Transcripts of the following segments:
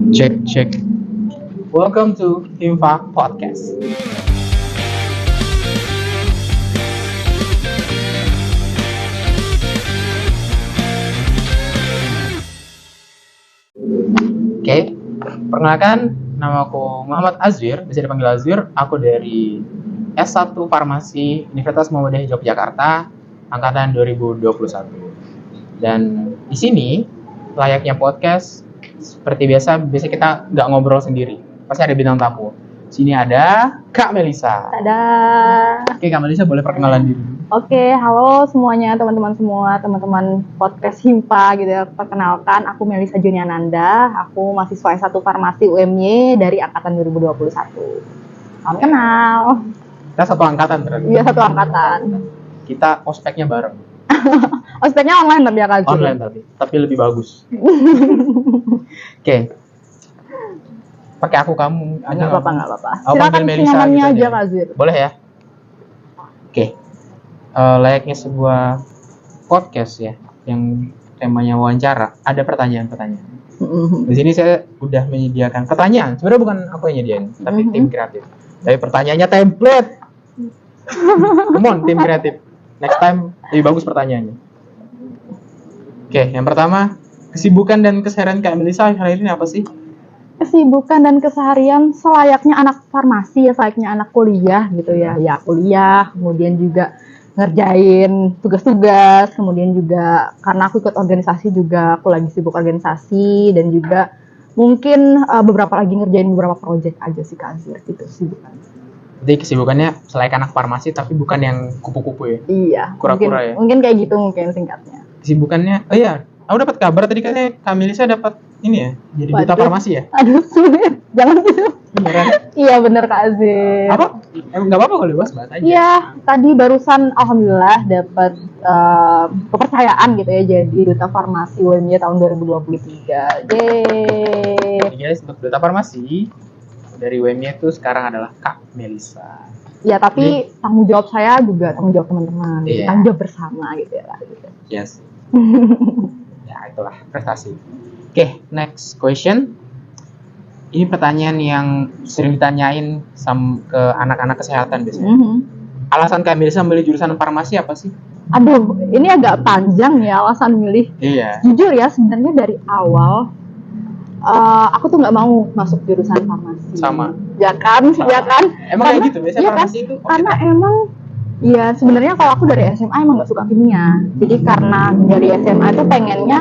Check, check. Welcome to Himfa Podcast. Oke, perkenalkan, nama aku Muhammad Azwir, bisa dipanggil Azwir. Aku dari S1 Farmasi Universitas Muhammadiyah Yogyakarta, angkatan 2021. Dan di sini, layaknya podcast, seperti biasa kita nggak ngobrol sendiri. Pasti ada bintang tamu. Sini ada Kak Melisa. Tada. Oke, Kak Melisa boleh perkenalan diri. Oke, halo semuanya, teman-teman podcast Himpa gitu ya. Perkenalkan, aku Melisa Juniananda. Aku mahasiswa S1 Farmasi UMY dari angkatan 2021. Salam kenal. Kita satu angkatan ternyata. Iya, satu angkatan. Kita ospeknya bareng. Ospeknya online tapi ya Kak Azwir? Online tapi lebih bagus. Oke. Pakai aku kamu aja. Nggak apa-apa. Aku Silakan panggil Melisa senyamannya gitu aja aja. Kak Azwir. Boleh ya? Oke. Layaknya sebuah podcast ya, yang temanya wawancara, ada pertanyaan-pertanyaan. Di sini saya udah menyediakan pertanyaan. Sebenarnya bukan aku yang nyediain, tapi tim kreatif. Tapi pertanyaannya template. Come on, tim kreatif. Next time lebih bagus pertanyaannya. Oke, yang pertama, kesibukan dan keseharian Kak Melisa akhir-akhir ini apa sih? Kesibukan dan keseharian selayaknya anak farmasi, selayaknya anak kuliah gitu ya. Ya kuliah, kemudian juga ngerjain tugas-tugas, kemudian juga karena aku ikut organisasi juga, aku lagi sibuk organisasi, dan juga mungkin beberapa lagi ngerjain beberapa proyek aja sih Kak Azwir, itu kesibukan. Jadi kesibukannya selain anak farmasi tapi bukan yang kupu-kupu ya? Iya, Kura-kura ya? mungkin kayak gitu mungkin singkatnya. Kesibukannya, oh iya, aku dapat kabar tadi katanya Kak Melisa dapat ini ya, jadi duta Waduh. farmasi ya? Aduh, sulit. Jangan gitu. Beneran? Iya bener Kak Azwir. Apa? Nggak apa-apa kalau bahas aja. Iya, tadi barusan alhamdulillah dapat kepercayaan gitu ya jadi duta farmasi UMY tahun 2023. Yeay. Jadi guys, untuk duta farmasi dari UMY itu sekarang adalah Kak Melisa. Ya tapi tanggung jawab saya juga tanggung jawab teman-teman, Iya. tanggung jawab bersama gitu ya Kak. Gitu. Yes. Ya itulah prestasi. Oke, next question. Ini pertanyaan yang sering ditanyain ke anak-anak kesehatan biasanya. Alasan Kak Melisa memilih jurusan farmasi apa sih? Aduh, ini agak panjang ya alasan milih. Iya. Jujur ya, sebenarnya dari awal aku tuh nggak mau masuk jurusan farmasi. Sama. Ya kan, Sama. ya kan. Emang kayak gitu biasanya ya kan? farmasi itu. Karena emang ya sebenarnya kalau aku dari SMA emang nggak suka kimia. Jadi karena dari SMA itu pengennya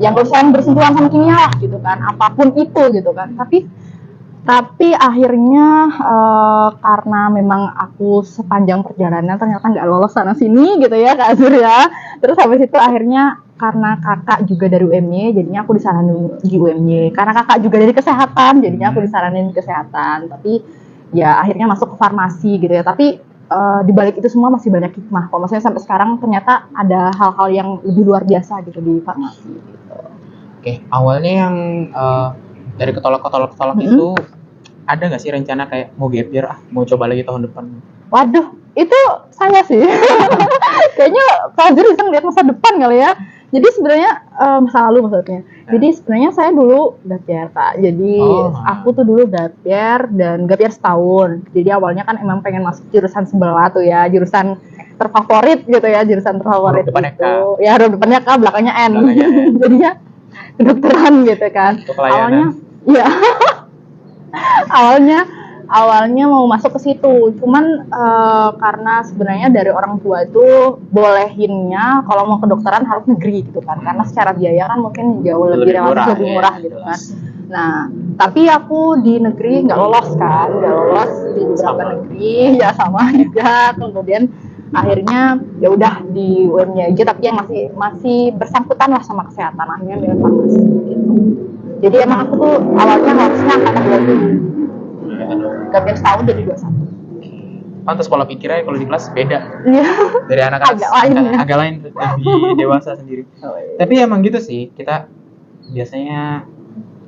yang dosen bersentuhan sama kimia lah gitu kan, apapun itu gitu kan. Tapi akhirnya karena memang aku sepanjang perjalanan ternyata nggak lolos sana sini gitu ya Kak Azwir ya. Terus habis itu akhirnya karena kakak juga dari UMY, jadinya aku disaranin di UMY. Karena kakak juga dari kesehatan, jadinya aku disaranin di kesehatan. Tapi ya akhirnya masuk ke farmasi gitu ya. Tapi di balik itu semua masih banyak hikmah. Kalau maksudnya sampai sekarang ternyata ada hal-hal yang lebih luar biasa gitu di farmasi. Gitu. Oke, awalnya yang dari ketolak itu ada nggak sih rencana kayak mau gap year, mau coba lagi tahun depan? Waduh, itu saya sih. Kayaknya Kak Azwir bisa ngeliat masa depan kali ya. Jadi sebenarnya masa lalu maksudnya. Jadi sebenarnya saya dulu gap year Kak. Jadi aku tuh dulu gap year dan gap year setahun. Jadi awalnya kan emang pengen masuk jurusan sebelah tuh ya, jurusan terfavorit gitu ya, jurusan terfavorit Huruf depannya itu. Ya huruf depannya K, belakangnya N. Jadinya kedokteran gitu kan. Awalnya, iya. awalnya mau masuk ke situ, cuman karena sebenarnya dari orang tua itu bolehinnya kalau mau kedokteran harus negeri gitu kan, karena secara biaya kan mungkin jauh lebih relatif lebih murah gitu kan. Nah, tapi aku di negeri nggak lolos di beberapa negeri ya sama juga. Kemudian akhirnya ya udah di UMY aja, tapi yang masih bersangkutan lah sama kesehatan, akhirnya milih farmasi gitu. Jadi emang aku tuh awalnya harusnya angkatan 20 gap year setahun jadi 21. Pantas pola pikirnya kalau di kelas beda Iya. dari anak-anak agak lain, lebih dewasa sendiri. Tapi emang gitu sih, kita biasanya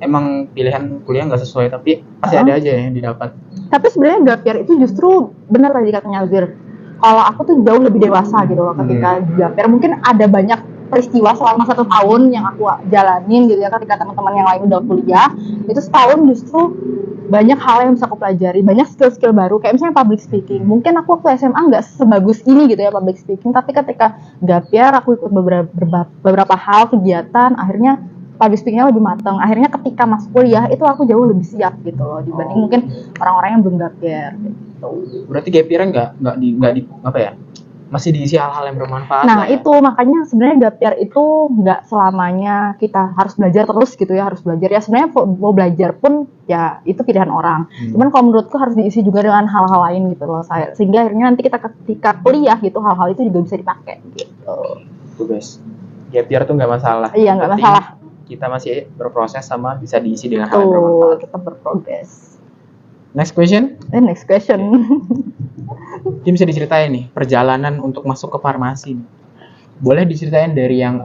emang pilihan kuliah nggak sesuai, tapi pasti ada aja yang didapat. Tapi sebenarnya gap year itu justru benar tadi katanya Azwir. Kalau aku tuh jauh lebih dewasa gitu loh ketika gap year. Mungkin ada banyak peristiwa selama 1 tahun yang aku jalanin gitu ya, ketika teman-teman yang lain udah kuliah, itu setahun justru banyak hal yang bisa aku pelajari, banyak skill-skill baru, kayak misalnya public speaking. Mungkin aku waktu SMA nggak sebagus ini gitu ya public speaking, tapi ketika gap year aku ikut beberapa hal, kegiatan, akhirnya public speakingnya lebih matang. Akhirnya ketika masuk kuliah itu aku jauh lebih siap gitu loh dibanding mungkin orang-orang yang belum gap year gitu. Berarti gap year-nya nggak di apa ya? Masih diisi hal-hal yang bermanfaat. Nah itu makanya sebenarnya gap year itu nggak selamanya kita harus belajar terus gitu ya, harus belajar ya, sebenarnya mau belajar pun ya itu pilihan orang. Cuman kalau menurutku harus diisi juga dengan hal-hal lain gitu loh, sehingga akhirnya nanti kita ketika kuliah gitu hal-hal itu juga bisa dipakai gitu. Itu guys, gap year tuh nggak masalah. Iya nggak masalah. Kita masih berproses sama bisa diisi dengan hal yang bermanfaat. Kita berprogres. Next question. Next question. Ini bisa diceritain nih perjalanan untuk masuk ke farmasi. Boleh diceritain dari yang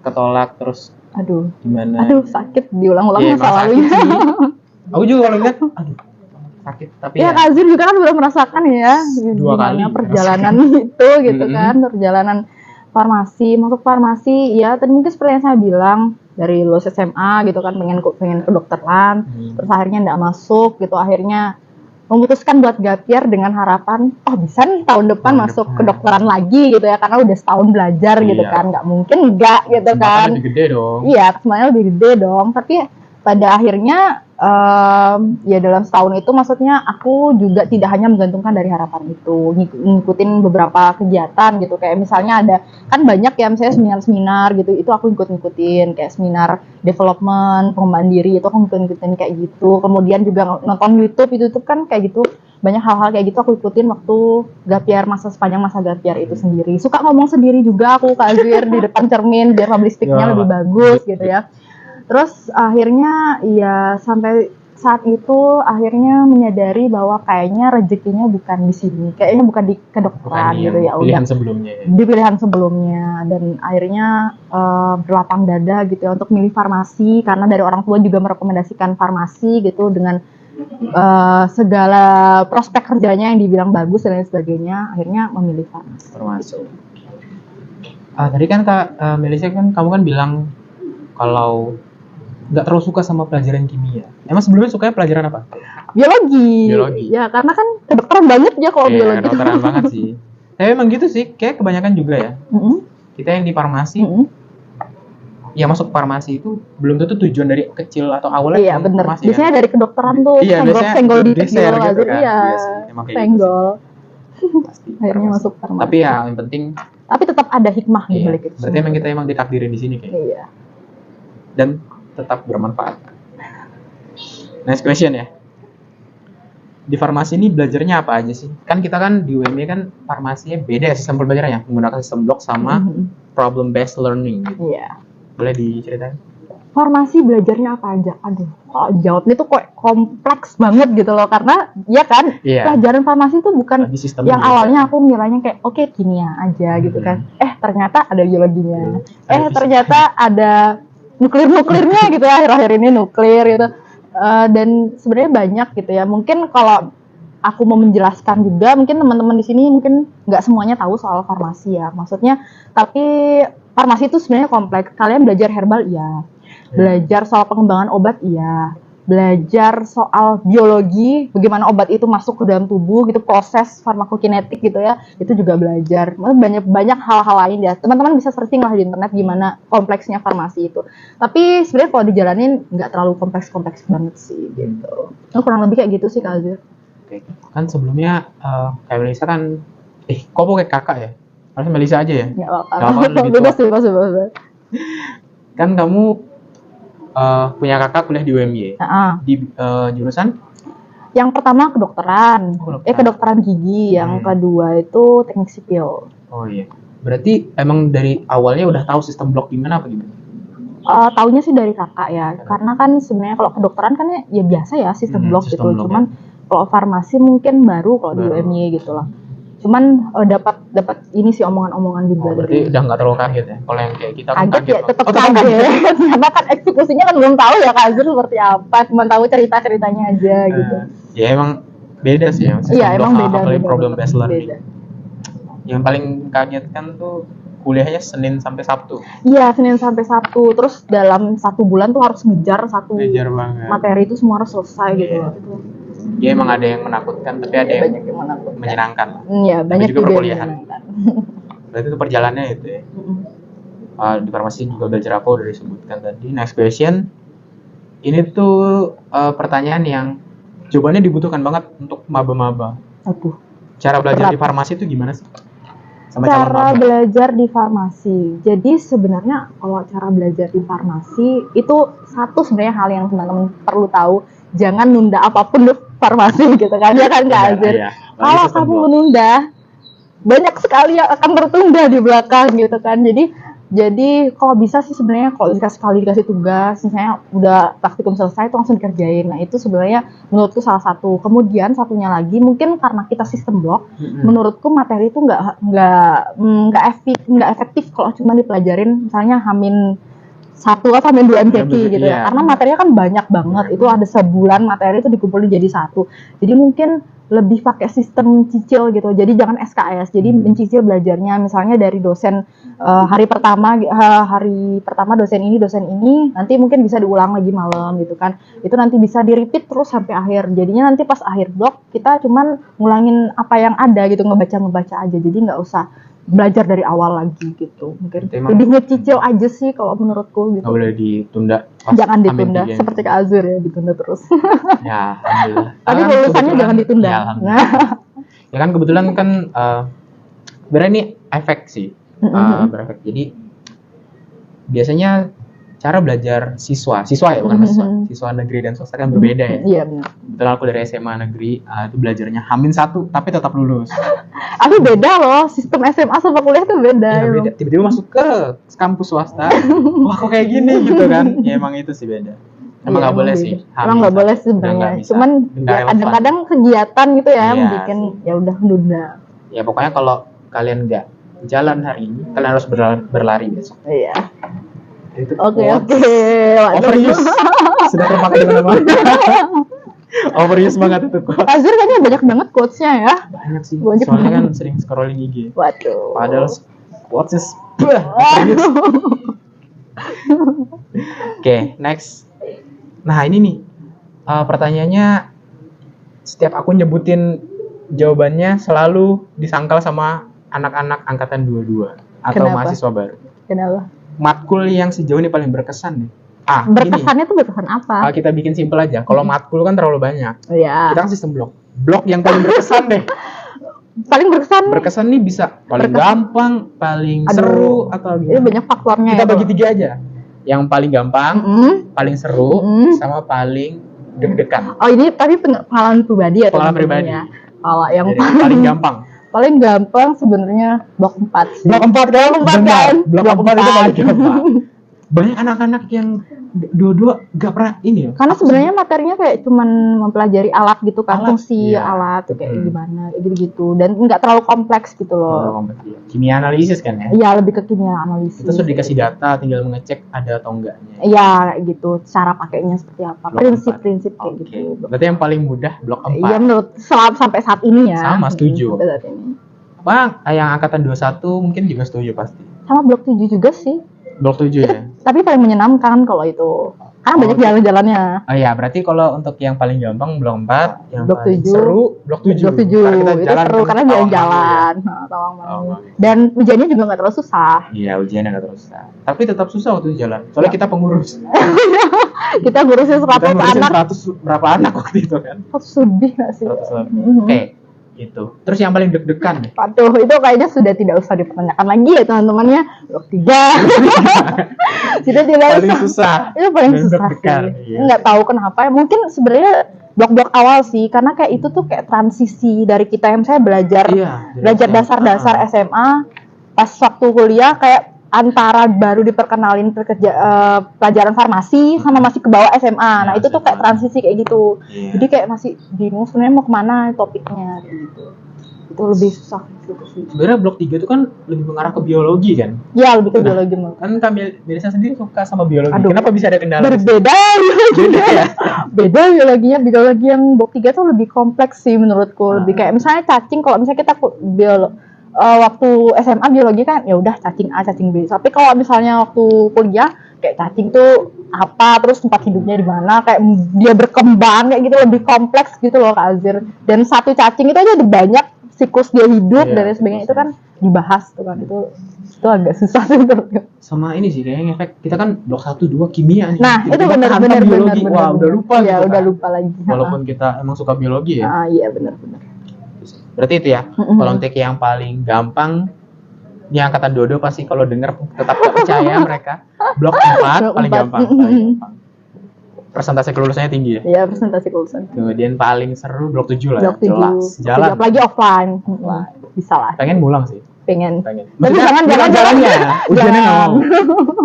ketolak terus. Aduh. Gimana? Aduh sakit diulang-ulang Ya, masa lalunya. Aku juga kalau lihat, aduh sakit. Tapi ya Kak Azir juga kan udah merasakan ya. 2 kali. Perjalanan itu gitu kan, perjalanan farmasi, masuk farmasi ya tadi mungkin seperti yang saya bilang dari lulus SMA gitu kan pengen kedokteran, terus akhirnya nggak masuk gitu, akhirnya memutuskan buat gap year dengan harapan bisa nih tahun depan masuk kedokteran lagi gitu ya, karena udah setahun belajar gitu kan, nggak mungkin enggak gitu kan. Lebih gede dong. Iya, semuanya lebih gede dong, tapi pada akhirnya ya dalam setahun itu maksudnya aku juga tidak hanya menggantungkan dari harapan itu, ngikutin beberapa kegiatan gitu, kayak misalnya ada kan banyak ya misalnya seminar-seminar gitu, itu aku ngikutin kayak seminar development, pengembangan diri itu aku ngikutin kayak gitu, kemudian juga nonton YouTube kan kayak gitu, banyak hal-hal kayak gitu aku ikutin waktu gap year, sepanjang masa gap year itu sendiri. Suka ngomong sendiri juga aku Kak Azir di depan cermin biar public speaking-nya lebih bagus gitu ya. Terus akhirnya ya sampai saat itu akhirnya menyadari bahwa kayaknya rezekinya bukan di sini, kayaknya bukan di kedokteran gitu ya, pilihan sebelumnya ya. Di pilihan sebelumnya, dan akhirnya berlapang dada gitu ya untuk milih farmasi karena dari orang tua juga merekomendasikan farmasi gitu dengan segala prospek kerjanya yang dibilang bagus dan lain sebagainya, akhirnya memilih farmasi. Tadi kan Kak Melisa kan kamu kan bilang kalau nggak terlalu suka sama pelajaran kimia. Emang sebelumnya sukanya pelajaran apa? Biologi. Ya karena kan kedokteran banget ya kalau biologi. Kedokteran banget sih. Tapi emang gitu sih, kayak kebanyakan juga ya. Kita yang di farmasi, ya masuk farmasi itu belum tentu tujuan dari kecil atau awalnya. Iya benar. Biasanya dari kedokteran tuh senggol di gitu kan. Iya. Senggol. Pasti. Akhirnya masuk farmasi. Tapi ya yang penting. Tapi tetap ada hikmah di balik itu. Berarti emang kita ditakdirin di sini kayaknya. Iya. Dan tetap bermanfaat. Next question ya. Di farmasi ini belajarnya apa aja sih? Kan kita kan di UMY kan farmasinya beda ya sistem pembelajarannya, menggunakan sistem blok sama problem based learning gitu. Iya. Boleh diceritain? Farmasi belajarnya apa aja? Aduh, kalau jawabnya tuh kok kompleks banget gitu loh, karena ya kan pelajaran farmasi itu bukan yang awalnya aku mengiranya kayak oke, kimia aja gitu kan. Ternyata ada biologinya. Ternyata ada nuklirnya gitu ya, akhir-akhir ini nuklir gitu, dan sebenarnya banyak gitu ya. Mungkin kalau aku mau menjelaskan juga, mungkin teman-teman di sini mungkin nggak semuanya tahu soal farmasi ya, maksudnya. Tapi farmasi itu sebenarnya kompleks. Kalian belajar herbal iya, belajar soal pengembangan obat iya, belajar soal biologi, bagaimana obat itu masuk ke dalam tubuh gitu, proses farmakokinetik gitu ya, itu juga belajar. Banyak hal-hal lain ya. Teman-teman bisa searching lah di internet gimana kompleksnya farmasi itu. Tapi sebenarnya kalau dijalanin nggak terlalu kompleks banget sih gitu. Kurang lebih kayak gitu sih Kak Azir. Oke. Kan sebelumnya kayak Melisa kan, kok pakai kakak ya? Harusnya Melisa aja ya? Nggak apa-apa. Bebas. Kan kamu punya kakak kuliah di UMY. Di jurusan? Yang pertama kedokteran. Kedokteran gigi. Yang kedua itu teknik sipil. Oh iya. Berarti emang dari awalnya udah tahu sistem blok gimana apa gimana? Taunya sih dari kakak ya. Karena kan sebenarnya kalau kedokteran kan ya biasa ya sistem blok gitu. Cuman kalau farmasi mungkin baru kalau di UMY gitu lah. Cuman dapat ini sih omongan-omongan juga. Berarti udah nggak terlalu kaget ya? Kalau yang kayak kita kaget ya, tetap kaget. Karena kan eksekusinya kan belum tahu ya Kak Azir seperti apa, cuma tahu cerita-ceritanya aja gitu. Ya emang beda sih ya. Iya emang beda. Problem based learning. Yang paling kaget kan tuh kuliahnya Senin sampai Sabtu. Iya, Senin sampai Sabtu. Terus dalam 1 bulan tuh harus ngejar satu Ngejar banget. materi itu semua harus selesai gitu. Iya. Ya emang ada yang menakutkan, tapi ada yang banyak yang menakutkan. menyenangkan. Iya, banyak juga yang perkuliahan. menyenangkan. Berarti itu perjalanannya itu ya. Di farmasi juga belajar apa udah disebutkan tadi. Next question. Ini tuh pertanyaan yang jawabannya dibutuhkan banget untuk maba-maba. Aduh. Cara belajar Berat. di farmasi itu gimana sih? Sama calon Cara maba. belajar di farmasi. Jadi sebenarnya kalau cara belajar di farmasi itu satu sebenarnya hal yang teman-teman perlu tahu. Jangan nunda apapun di farmasi gitu kan. Ya kan Kak Azir? Iya. Kalau kamu menunda, banyak sekali yang akan tertunda di belakang gitu kan. Jadi kalau bisa sih sebenarnya kalau dikasih tugas, misalnya udah praktikum selesai itu langsung dikerjain. Nah itu sebenarnya menurutku salah satu. Kemudian satunya lagi mungkin karena kita sistem blok, menurutku materi itu nggak efektif kalau cuma dipelajarin misalnya H-1 atau H-2 MCQ gitu ya. Karena materinya kan banyak banget. Itu ada sebulan materi itu dikumpulin jadi satu. Jadi mungkin lebih pakai sistem cicil gitu. Jadi jangan SKS. Jadi mencicil belajarnya misalnya dari dosen hari pertama dosen ini nanti mungkin bisa diulang lagi malam gitu kan. Itu nanti bisa di-repeat terus sampai akhir. Jadinya nanti pas akhir blok kita cuman ngulangin apa yang ada gitu, ngebaca aja. Jadi nggak usah belajar dari awal lagi gitu. Mungkin lebih ngecicil aja sih kalau menurutku gitu. Nggak boleh ditunda. Jangan ditunda seperti Kak Azur ya, ditunda terus. Ya, alhamdulillah. Tapi lulusannya jangan ditunda. Ya, ya kan kebetulan kan sebenarnya ini efek sih. Berefek. Jadi biasanya cara belajar siswa ya bukan mahasiswa. Siswa negeri dan swasta kan berbeda ya. Iya benar. Kebetulan aku dari SMA negeri itu belajarnya H-1 tapi tetap lulus. Tapi beda loh, sistem SMA sama kuliah tuh beda. Iya, beda. Tiba-tiba masuk ke kampus swasta, wah kok kayak gini gitu kan. Ya emang itu sih beda. Emang nggak boleh sih. Emang nggak boleh sih sebenarnya. Cuman ya, kadang-kadang kegiatan gitu ya, yang bikin ya udah nunda. Ya pokoknya kalau kalian nggak jalan hari ini, kalian harus berlari besok. Iya. Oke. Overuse. Sudah terpakai di mana-mana. Overuse banget itu kok. Azir kayaknya banyak banget quotes-nya ya. Banyak sih. Soalnya kan sering scrolling IG. Waduh. Padahal quotes-nya Oke, next. Nah, ini nih. Pertanyaannya setiap aku nyebutin jawabannya selalu disangkal sama anak-anak angkatan 22 atau mahasiswa baru. Kenapa? Matkul yang sejauh ini paling berkesan nih. Berkesannya tuh berkesan apa? Kita bikin simpel aja. Kalau matkul kan terlalu banyak. Iya. Kita kan sistem blok. Blok yang paling berkesan deh. Paling berkesan. Berkesan nih bisa paling gampang, paling seru atau gimana? Itu banyak faktornya. Kita bagi 3 aja. Yang paling gampang, paling seru, sama paling deg-degan. Oh ini tapi pengalaman pribadi ya? Pengalaman pribadi. Kalau yang paling gampang. Paling gampang sebenarnya blok 4 sih. Blok 4 kan? Benar. Blok 4 itu paling gampang. Banyak anak-anak yang dua-dua gak pernah ini ya. Karena sebenarnya materinya kayak cuman mempelajari alat gitu kan, fungsi iya. alat kayak gimana gitu-gitu, dan nggak terlalu kompleks gitu loh. Kimia analisis kan ya? Iya, lebih ke kimia analisis. Itu sudah dikasih data, tinggal mengecek ada atau enggaknya. Iya, gitu. Cara pakainya seperti apa? Prinsip-prinsip kayak gitu. Berarti yang paling mudah blok 4. Iya, menurut sampai saat ini ya. Sama, setuju. Sampai saat ini. Bang, yang angkatan 21 mungkin juga setuju pasti. Sama blok 7 juga sih. Blok 7 ya? Tapi paling menyenangkan kalau itu. Karena banyak jalan-jalannya. Oh iya, berarti kalau untuk yang paling gampang blok 4, yang blok paling 7. seru blok 7. Blok 7. Kita itu jalan seru karena jalan-jalan. Dan ujiannya juga nggak terlalu susah. Iya, ujiannya nggak terlalu susah. Tapi tetap susah waktu jalan. Soalnya kita pengurus. Kita ngurusin 100 anak. 100 berapa anak waktu itu kan? 100 lebih nggak sih? 100 lebih. Oke. Gitu. Terus yang paling deg-degan nih. Aduh, itu kayaknya sudah tidak usah dipertanyakan lagi ya teman-temannya. Blok 3. Sudah tidak paling susah. Itu paling susah sih. Nggak tahu kenapa. Mungkin sebenarnya blok-blok awal sih, karena kayak itu tuh kayak transisi dari kita yang saya belajar dasar-dasar SMA, pas waktu kuliah kayak antara baru diperkenalin pelajaran farmasi sama masih ke bawah SMA. Nah, itu tuh kayak transisi kayak gitu. Jadi kayak masih bingung sebenarnya mau kemana topiknya kayak gitu. Itu lebih susah gitu sih. Sebenarnya blok 3 itu kan lebih mengarah ke biologi kan? Iya, lebih ke biologi. Kan Melisa sendiri suka sama biologi. Kenapa bisa ada kendala? Berbeda biologinya. Beda biologinya. Biologi yang blok 3 tuh lebih kompleks sih menurutku. Lebih kayak misalnya cacing, kalau misalnya kita waktu SMA biologi kan ya udah cacing A, cacing B. Tapi kalau misalnya waktu kuliah kayak cacing tuh apa, terus tempat hidupnya di mana, kayak dia berkembang kayak gitu, lebih kompleks gitu loh Kak Azir. Dan satu cacing itu aja ada banyak siklus dia hidup dan lain sebagainya, itu kan dibahas tuh kan, itu agak susah sih menurutku. Sama ini sih kayaknya efek kita kan blok 1 2 kimia nih. Nah, itu benar biologi. Wah, udah lupa ya, gitu. Udah lupa lagi. Walaupun kita emang suka biologi ya. Iya benar. Berarti itu ya. Kalau untuk yang paling gampang di angkatan Dodo pasti kalau denger tetap gak percaya mereka. Blok 4 paling gampang. Persentase kelulusannya tinggi ya? Iya, persentase kelulusan. Kemudian paling seru blok 7 lah. Blok 7. Jelas. Jalan. Apalagi offline. Wah, bisa lah. Pengen ngulang sih. Pengen. Tapi jangan jalannya. Ujiannya nggak mau.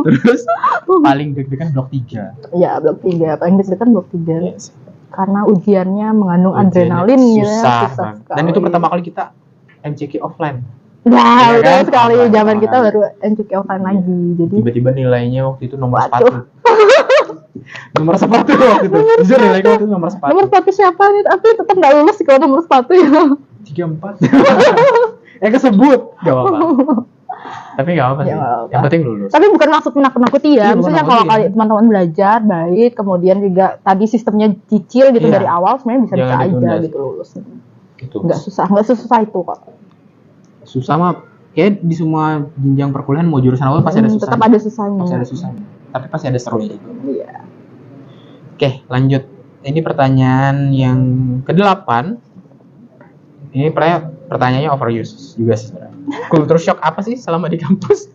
Terus paling deg-degan blok 3. Iya, blok 3. Paling deg-degan blok 3. Yes. Karena ujiannya mengandung adrenalin susah ya. Dan itu pertama kali kita MCQ offline. Nah, ya betul kan? sekali. Zaman kita baru MCQ offline lagi. Jadi tiba-tiba nilainya waktu itu nomor sepatu. Nomor sepatu waktu itu. Jujur nilainya waktu itu nomor sepatu. Nomor sepatu siapa nih? Tapi tetap nggak lulus sih kalau nomor sepatu ya. 34. Kesebut. Gak apa-apa. Tapi gak apa-apa sih. Yang penting lulus. Tapi bukan maksud menakut-nakuti ya. Misalnya kalau teman-teman belajar baik, kemudian juga tadi sistemnya cicil gitu dari awal, sebenarnya bisa aja gitu lulus. Gitu. Nggak susah itu kok. Susah mah kayak di semua jenjang perkuliahan mau jurusan apa pasti ada susahnya. Tetap ada susahnya. Pasti ada susahnya. Tapi pasti ada serunya juga. Iya. Oke, lanjut. Ini pertanyaan yang ke-8. Ini pertanyaannya overuse juga sih sebenarnya. Culture shock apa sih selama di kampus?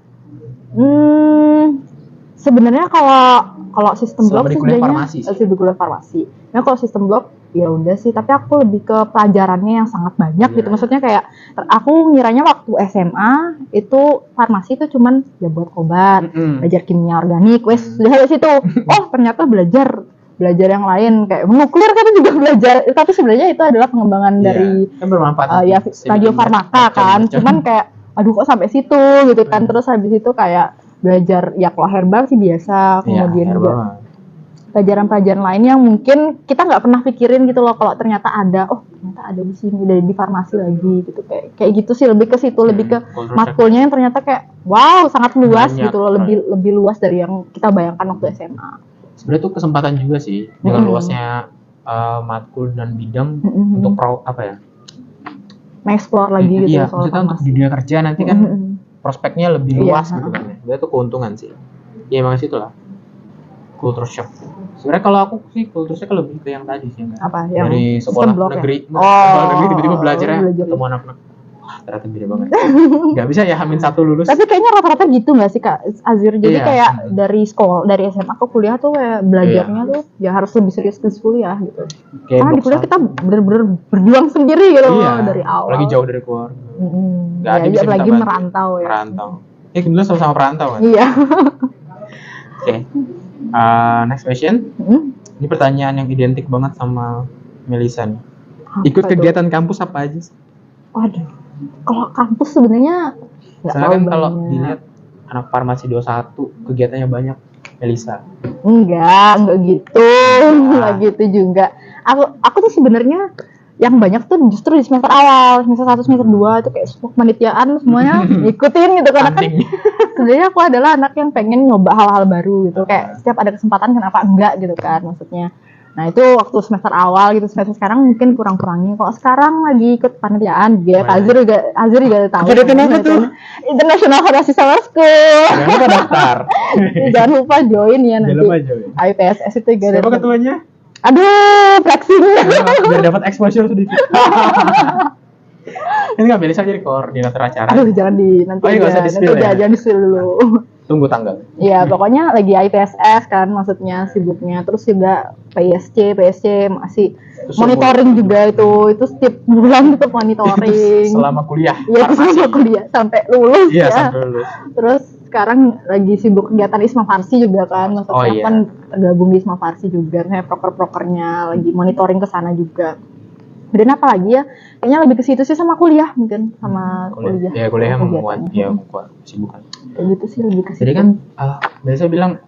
Sebenarnya kalau sistem blok sih sebenarnya di kuliah farmasi. Nah, kalau sistem blok ya udah sih, tapi aku lebih ke pelajarannya yang sangat banyak gitu. Maksudnya kayak aku ngiranya waktu SMA itu farmasi itu cuman ya buat obat, belajar kimia organik, wes sudah dari situ. Oh, ternyata belajar yang lain kayak nuklir kan juga belajar, tapi sebenarnya itu adalah pengembangan dari kan bermanfaat radiofarmaka kan. Cuman kayak aduh kok sampai situ gitu kan. Terus habis itu kayak belajar ya kalau herbal sih biasa, kemudian juga pelajaran-pelajaran lain yang mungkin kita nggak pernah pikirin gitu loh, kalau ternyata ada di sini, dari di farmasi lagi gitu, kayak gitu sih, lebih ke situ, lebih ke matkulnya yang ternyata kayak wow sangat luas gitu loh, lebih luas dari yang kita bayangkan waktu SMA. Sebenarnya itu kesempatan juga sih dengan luasnya matkul dan bidang untuk mengeksplor lagi gitu. Iya, maksudnya untuk dunia kerja nanti kan prospeknya lebih luas gitu kan. Itu keuntungan sih. Ya emang situ lah. Culture shock. Sebenarnya kalau aku sih culture shock lebih ke yang tadi sih, apa? Yang dari sekolah negeri. Sekolah negeri tiba-tiba belajarnya ketemu anak-anak. Wah, ternyata beda banget. Gak bisa ya H-1 lulus. Tapi kayaknya rata-rata gitu nggak sih Kak Azir? Jadi kayak dari sekolah, dari SMA ke kuliah tuh kayak belajarnya tuh ya harus lebih serius ke kuliah gitu. Karena di kuliah kita bener-bener berjuang sendiri gitu dari awal. Lagi jauh dari keluarga. Gak ada bisa lagi merantau ya. Ya kita sama-sama perantau kan. Iya. Oke. Next question. Ini pertanyaan yang identik banget sama Melisa nih. Ikut kegiatan kampus apa aja sih? Waduh. Kalau kampus sebenarnya nggak tahu kan kalau dilihat anak farmasi 21 kegiatannya banyak, Melisa. Enggak gitu. Enggak gitu juga. Aku tuh sebenarnya yang banyak tuh justru di semester awal, semester 1, semester 2 itu kayak kepanitiaan semuanya ikutin gitu, karena kan sebenarnya aku adalah anak yang pengen nyoba hal-hal baru gitu, kayak setiap ada kesempatan kenapa enggak gitu kan maksudnya. Nah itu waktu semester awal gitu, semester sekarang mungkin kurang-kurangnya. Kalau sekarang lagi ikut panitiaan, Azir juga tahu. Apa tuh? International Horasi Summer School. Jangan lupa daftar. Jangan lupa join ya nanti. Jangan lupa join. IPSS itu juga. Siapa ketuanya? Aduh, flexing. Biar dapat exposure sedikit. Ini nggak bisa jadi koordinator acara. Aduh, jangan nanti jangan di-spill dulu. Tunggu tanggal. Iya, pokoknya lagi IPSS kan maksudnya sibuknya. Terus juga PSC masih monitoring juga itu setiap bulan tetap monitoring. Selama kuliah. Iya, selama kuliah sampai lulus ya. Sampai lulus. Terus sekarang lagi sibuk kegiatan Isma Farsi juga kan. Maksudnya kan gabung di Isma Farsi juga, saya proker-prokernya lagi monitoring ke sana juga. Dan apa lagi ya? Kayaknya lebih ke situ sih, sama kuliah mungkin, sama kuliah. Ya kuliah membuat kesibukan. Kayak gitu sih lebih ke situ. Jadi kan biasa bilang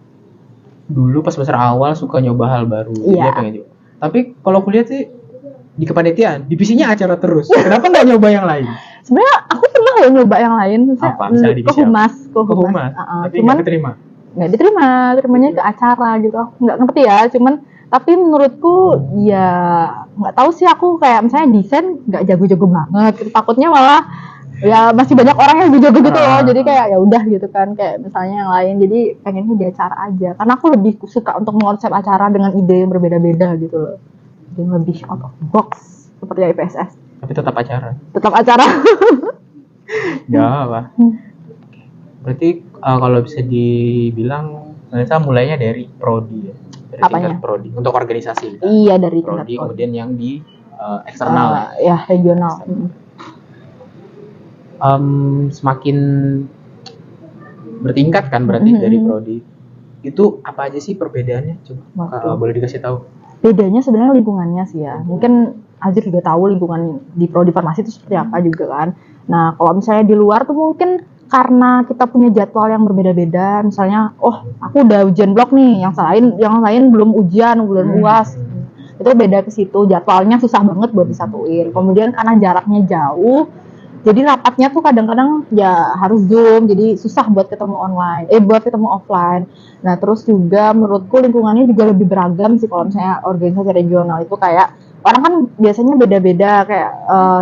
dulu pas semester awal suka nyoba hal baru, dia pengen juga. Tapi kalau kuliah sih di kepanitiaan, divisinya acara terus. Kenapa nggak nyoba yang lain? Sebenarnya aku pernah ya nyoba yang lain, Apa? Misalnya divisi ke humas. Tapi Cuman nggak diterima. nggak diterima, terimanya ke acara gitu. Aku nggak ngerti ya, cuman tapi menurutku ya nggak tahu sih, aku kayak misalnya desain nggak jago-jago banget gitu. Takutnya malah ya masih banyak orang yang jago gitu loh, jadi kayak ya udah gitu kan, kayak misalnya yang lain. Jadi pengennya di acara aja karena aku lebih suka untuk mengonsep acara dengan ide yang berbeda-beda gitu loh, yang lebih out of the box seperti IPSS. Tapi tetap acara. Ya apa? Berarti kalau bisa dibilang Vanessa mulainya dari prodi ya, dari tingkat prodi untuk organisasi. Iya, dari prodi, kemudian yang di eksternal ya regional. Semakin bertingkat kan berarti dari prodi. Itu apa aja sih perbedaannya? Coba boleh dikasih tahu. Bedanya sebenarnya lingkungannya sih ya. Mungkin Azir juga tahu lingkungan di prodi farmasi itu seperti apa juga kan. Nah, kalau misalnya di luar tuh mungkin karena kita punya jadwal yang berbeda-beda. Misalnya, aku udah ujian blok nih, yang lain belum ujian, belum UAS. Itu beda ke situ. Jadwalnya susah banget buat disatuin. Kemudian karena jaraknya jauh, jadi rapatnya tuh kadang-kadang ya harus Zoom, jadi susah buat ketemu offline. Nah, terus juga menurutku lingkungannya juga lebih beragam sih kalau misalnya organisasi regional itu. Kayak orang kan biasanya beda-beda, kayak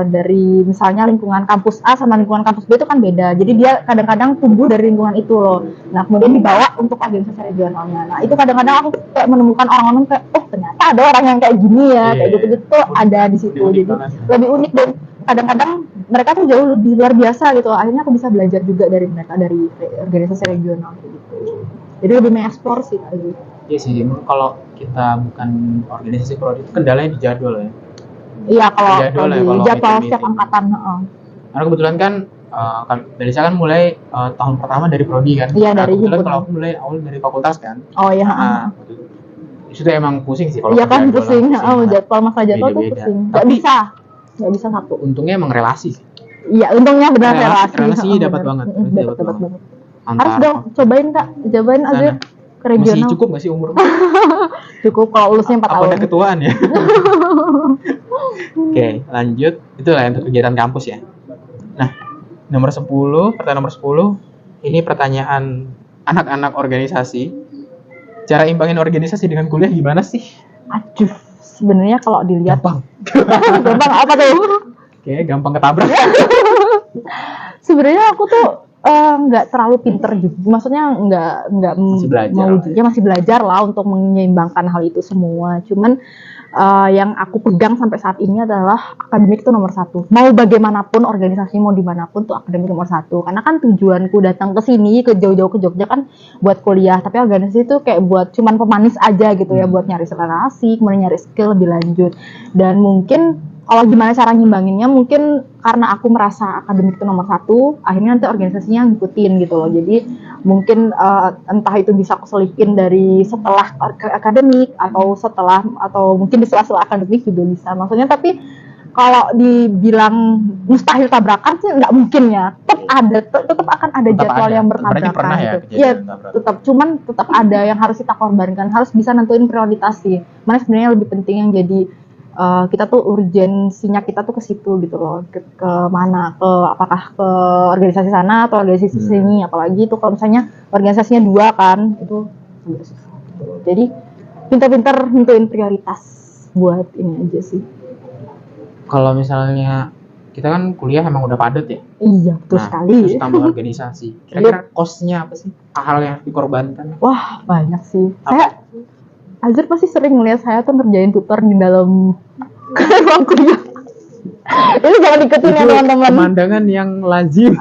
dari misalnya lingkungan kampus A sama lingkungan kampus B itu kan beda. Jadi dia kadang-kadang tumbuh dari lingkungan itu loh. Nah, kemudian dibawa untuk organisasi regionalnya. Nah, itu kadang-kadang aku kayak menemukan orang-orang kayak, ternyata ada orang yang kayak gini ya, kayak gitu-gitu ada di situ. Jadi lebih unik, dan kadang-kadang mereka tuh jauh lebih luar biasa gitu. Akhirnya aku bisa belajar juga dari mereka, dari organisasi regional gitu. Jadi lebih mengeksplor sih tadi. Iya sih, kalau kita bukan organisasi prodi itu kendalanya di jadwal ya. Iya, kalau di jadwal setiap angkatan. Karena kebetulan kan Melisa kan mulai tahun pertama dari prodi kan. Iya, dari kebetulan kalau aku mulai awal dari fakultas kan. Oh iya. Itu emang pusing sih kalau. Iya kan, pusing. Masalah jadwal tuh pusing. Nggak bisa satu. Untungnya emang relasi sih. Iya, untungnya benar relasi. Relasinya dapat banget. Dapat banget. Harus dong cobain Azir ke regional. Masih cukup nggak sih umur? Cukup kalau lulusnya 4 tahun. Udah ketuaan ya. Oke, lanjut. Itulah untuk kegiatan kampus ya. Nah, pertanyaan nomor 10. Ini pertanyaan anak-anak organisasi. Cara imbangin organisasi dengan kuliah gimana sih? Aduh, sebenarnya kalau dilihat gampang apa tuh? Kayak gampang ketabrak. Sebenarnya aku tuh nggak terlalu pinter juga, maksudnya nggak masih belajar lah untuk menyeimbangkan hal itu semua. Cuman yang aku pegang sampai saat ini adalah akademik itu nomor 1. Mau bagaimanapun organisasi, mau dimanapun tuh akademik nomor 1. Karena kan tujuanku datang ke sini, ke jauh-jauh ke Jogja kan buat kuliah. Tapi organisasi itu kayak buat cuman pemanis aja gitu ya, buat nyari relasi, kemudian nyari skill lebih lanjut. Dan mungkin kalau gimana cara ngimbanginnya, mungkin karena aku merasa akademik itu nomor 1, akhirnya nanti organisasinya ngikutin gitu loh. Jadi mungkin entah itu bisa aku selipin dari setelah akademik atau mungkin di sela-sela akademik juga bisa. Maksudnya, tapi kalau dibilang mustahil tabrakan sih nggak mungkin ya. Tetap akan ada jadwal yang bertabrakan gitu. Iya, tetap ada yang harus kita korbankan, harus bisa nentuin prioritas sih. Mana sebenarnya lebih penting yang jadi kita tuh urgensinya kita tuh ke situ gitu loh, ke mana, apakah ke organisasi sana atau organisasi sini. Apalagi itu kalau misalnya organisasinya 2 kan, itu susah. Jadi pintar-pintar nentuin prioritas buat ini aja sih. Kalau misalnya kita kan kuliah emang udah padat ya. Iya, betul sekali. Terus tambah organisasi. Kira-kira cost-nya apa sih? Hal yang harus dikorbankan? Wah, banyak sih. Azir pasti sering melihat saya tuh ngerjain tutor di dalam ruang kuliah. Itu jangan ikutin ya teman-teman. Pemandangan yang lazim.